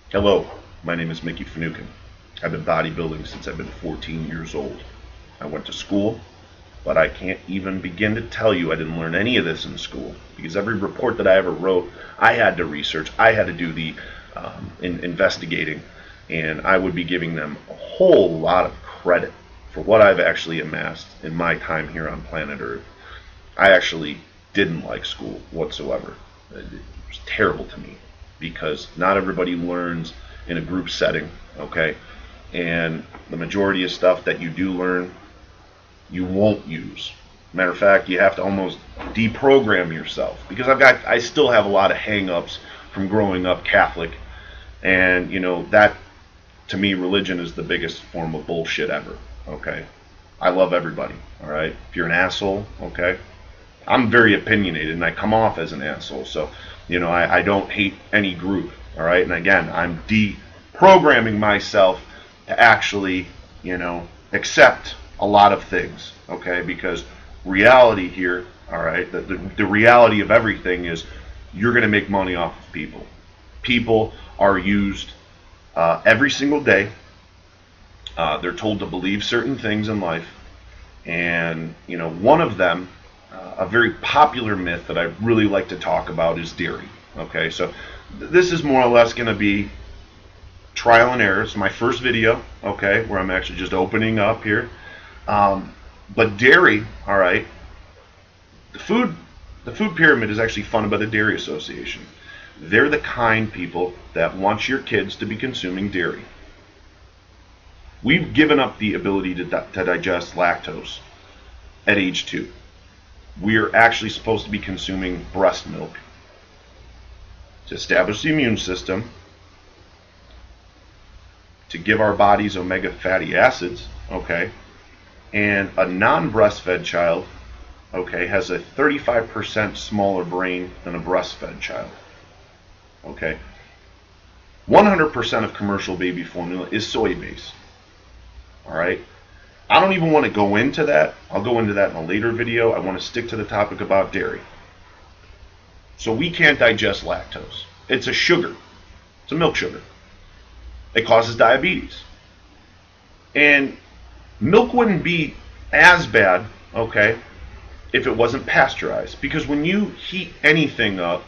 Hello, my name is Mickey Finucane. I've been bodybuilding since I've been 14 years old. I went to school, but I can't even begin to tell you I didn't learn any of this in school because every report that I ever wrote, I had to research, I had to do the investigating, and I would be giving them a whole lot of credit for what I've actually amassed in my time here on planet Earth. I actually didn't like school whatsoever. It was terrible to me because not everybody learns in a group setting, okay? And the majority of stuff that you do learn, you won't use. Matter of fact, you have to almost deprogram yourself because I still have a lot of hang-ups from growing up Catholic, and that to me, religion is the biggest form of bullshit ever, okay? I love everybody, all right? If you're an asshole, okay, I'm very opinionated and I come off as an asshole. So, I don't hate any group. All right. And again, I'm deprogramming myself to actually, accept a lot of things. Okay. Because reality here, all right, the reality of everything is you're going to make money off of people. People are used every single day. They're told to believe certain things in life. And, one of them, a very popular myth that I really like to talk about is dairy. Okay, so this is more or less going to be trial and error. It's my first video, okay, where I'm actually just opening up here. But dairy, all right, the food pyramid is actually funded by the Dairy Association. They're the kind people that want your kids to be consuming dairy. We've given up the ability to digest lactose at age 2. We are actually supposed to be consuming breast milk to establish the immune system, to give our bodies omega fatty acids, okay? And a non-breastfed child, okay, has a 35% smaller brain than a breastfed child, okay? 100% of commercial baby formula is soy-based, all right? I don't even want to go into that. I'll go into that in a later video. I want to stick to the topic about dairy. So we can't digest lactose. It's a sugar. It's a milk sugar. It causes diabetes. And milk wouldn't be as bad, okay, if it wasn't pasteurized. Because when you heat anything up,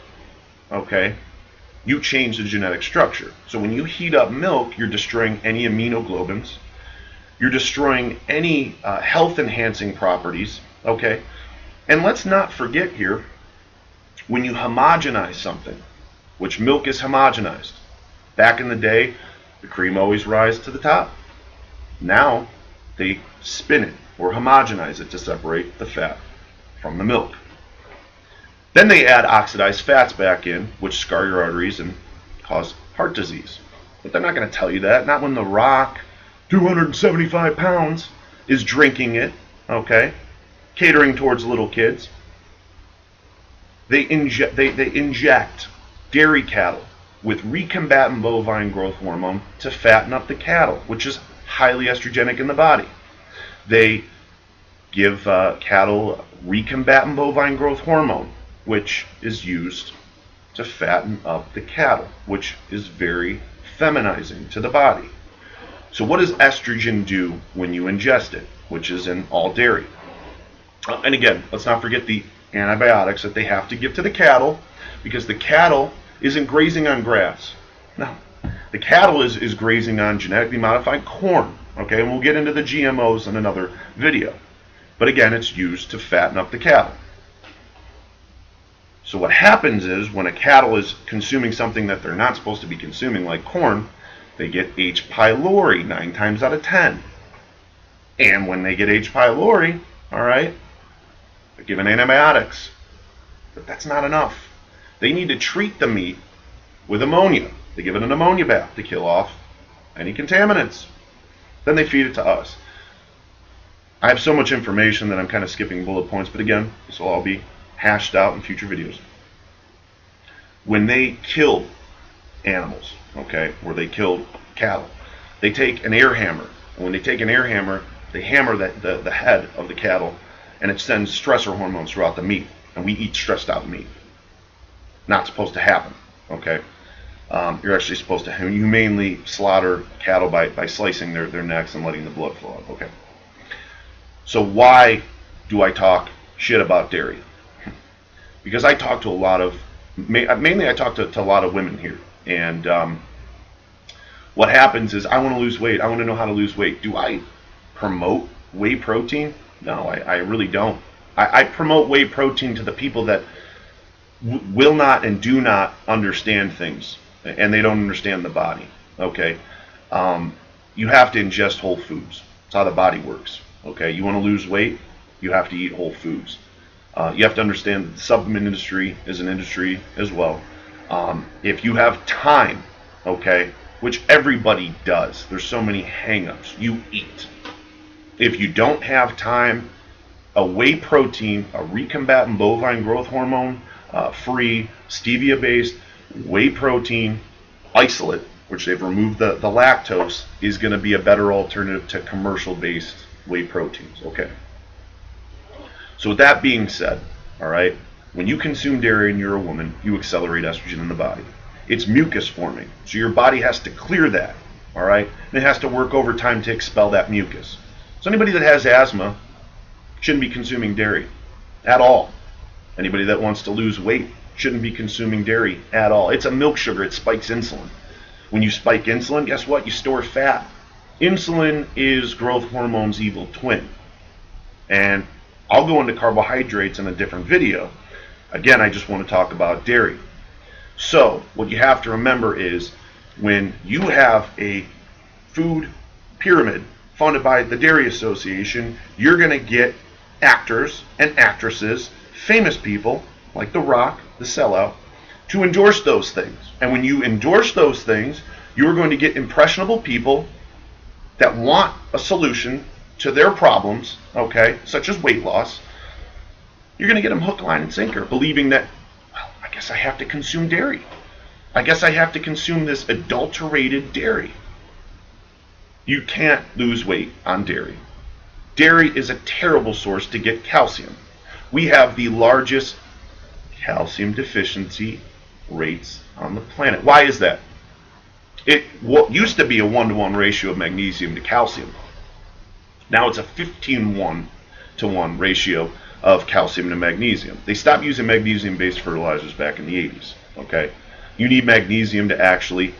okay, you change the genetic structure. So when you heat up milk, you're destroying any immunoglobulins. You're destroying any health-enhancing properties, okay? And let's not forget here, when you homogenize something, which milk is homogenized. Back in the day, the cream always rises to the top. Now, they spin it or homogenize it to separate the fat from the milk. Then they add oxidized fats back in, which scar your arteries and cause heart disease. But they're not going to tell you that, not when The Rock, 275 pounds, is drinking it, okay, catering towards little kids. They inject dairy cattle with recombinant bovine growth hormone to fatten up the cattle, which is highly estrogenic in the body. They give cattle recombinant bovine growth hormone, which is used to fatten up the cattle, which is very feminizing to the body. So what does estrogen do when you ingest it, which is in all dairy? And again, let's not forget the antibiotics that they have to give to the cattle, because the cattle isn't grazing on grass. No, the cattle is grazing on genetically modified corn. Okay, and we'll get into the GMOs in another video. But again, it's used to fatten up the cattle. So what happens is when a cattle is consuming something that they're not supposed to be consuming, like corn, they get H. pylori 9 times out of 10. And when they get H. pylori, all right, they're given antibiotics. But that's not enough. They need to treat the meat with ammonia. They give it an ammonia bath to kill off any contaminants. Then they feed it to us. I have so much information that I'm kind of skipping bullet points, but again, this will all be hashed out in future videos. When they kill animals, okay, where they kill cattle, they take an air hammer. And when they take an air hammer, they hammer the head of the cattle, and it sends stressor hormones throughout the meat. And we eat stressed out meat. Not supposed to happen, okay? You're actually supposed to humanely slaughter cattle by slicing their necks and letting the blood flow out. Okay. So why do I talk shit about dairy? Because I talk to a lot of, mainly I talk to a lot of women here. And what happens is, I want to lose weight. I want to know how to lose weight. Do I promote whey protein? No, I really don't. I promote whey protein to the people that will not and do not understand things, and they don't understand the body. Okay, you have to ingest whole foods. That's how the body works. Okay, you want to lose weight, you have to eat whole foods. You have to understand that the supplement industry is an industry as well. If you have time, okay, which everybody does, there's so many hang-ups, you eat. If you don't have time, a whey protein, a recombinant bovine growth hormone, free, stevia-based whey protein isolate, which they've removed the lactose, is going to be a better alternative to commercial-based whey proteins. Okay. So with that being said, all right, when you consume dairy and you're a woman, you accelerate estrogen in the body. It's mucus forming, so your body has to clear that, all right, and it has to work overtime to expel that mucus. So anybody that has asthma shouldn't be consuming dairy at all. Anybody that wants to lose weight shouldn't be consuming dairy at all. It's a milk sugar. It spikes insulin. When you spike insulin, guess what? You store fat. Insulin is growth hormone's evil twin. And I'll go into carbohydrates in a different video. Again, I just want to talk about dairy. So what you have to remember is, when you have a food pyramid funded by the Dairy Association, you're going to get actors and actresses, famous people like The Rock, the sellout, to endorse those things. And when you endorse those things, you're going to get impressionable people that want a solution to their problems, okay, such as weight loss. You're going to get them hook, line, and sinker, believing that, well, I guess I have to consume dairy. I guess I have to consume this adulterated dairy. You can't lose weight on dairy. Dairy is a terrible source to get calcium. We have the largest calcium deficiency rates on the planet. Why is that? It used to be a 1-to-1 ratio of magnesium to calcium. Now it's a 15:1 ratio of calcium to magnesium. They stopped using magnesium-based fertilizers back in the 80s. Okay, you need magnesium to actually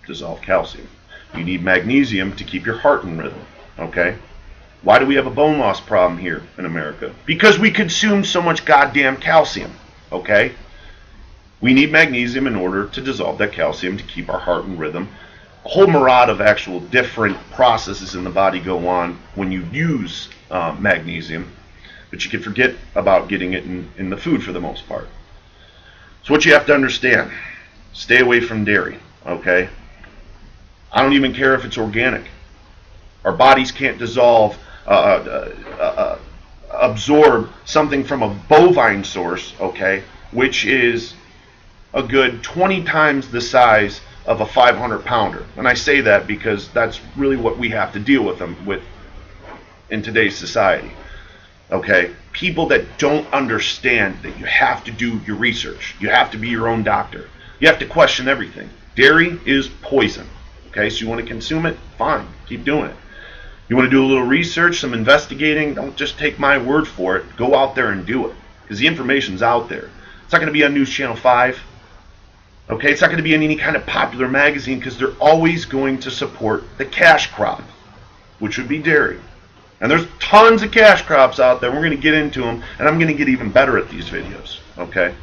dissolve calcium. You need magnesium to keep your heart in rhythm. Okay, why do we have a bone loss problem here in America? Because we consume so much goddamn calcium. Okay, we need magnesium in order to dissolve that calcium to keep our heart in rhythm. A whole myriad of actual different processes in the body go on when you use magnesium, but you can forget about getting it in the food for the most part. So what you have to understand, stay away from dairy. Okay, I don't even care if it's organic. Our bodies can't absorb something from a bovine source, okay, which is a good 20 times the size of a 500-pounder. And I say that because that's really what we have to deal with them with in today's society. Okay, people that don't understand that you have to do your research. You have to be your own doctor. You have to question everything. Dairy is poison. Okay, so you want to consume it? Fine, keep doing it. You want to do a little research, some investigating? Don't just take my word for it. Go out there and do it, because the information's out there. It's not going to be on News Channel 5. Okay, it's not going to be in any kind of popular magazine, because they're always going to support the cash crop, which would be dairy. And there's tons of cash crops out there. We're going to get into them, and I'm going to get even better at these videos. Okay,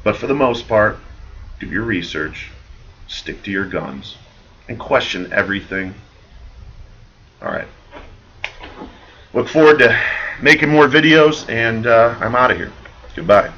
but for the most part, do your research, stick to your guns, and question everything. All right. Look forward to making more videos, and I'm out of here. Goodbye.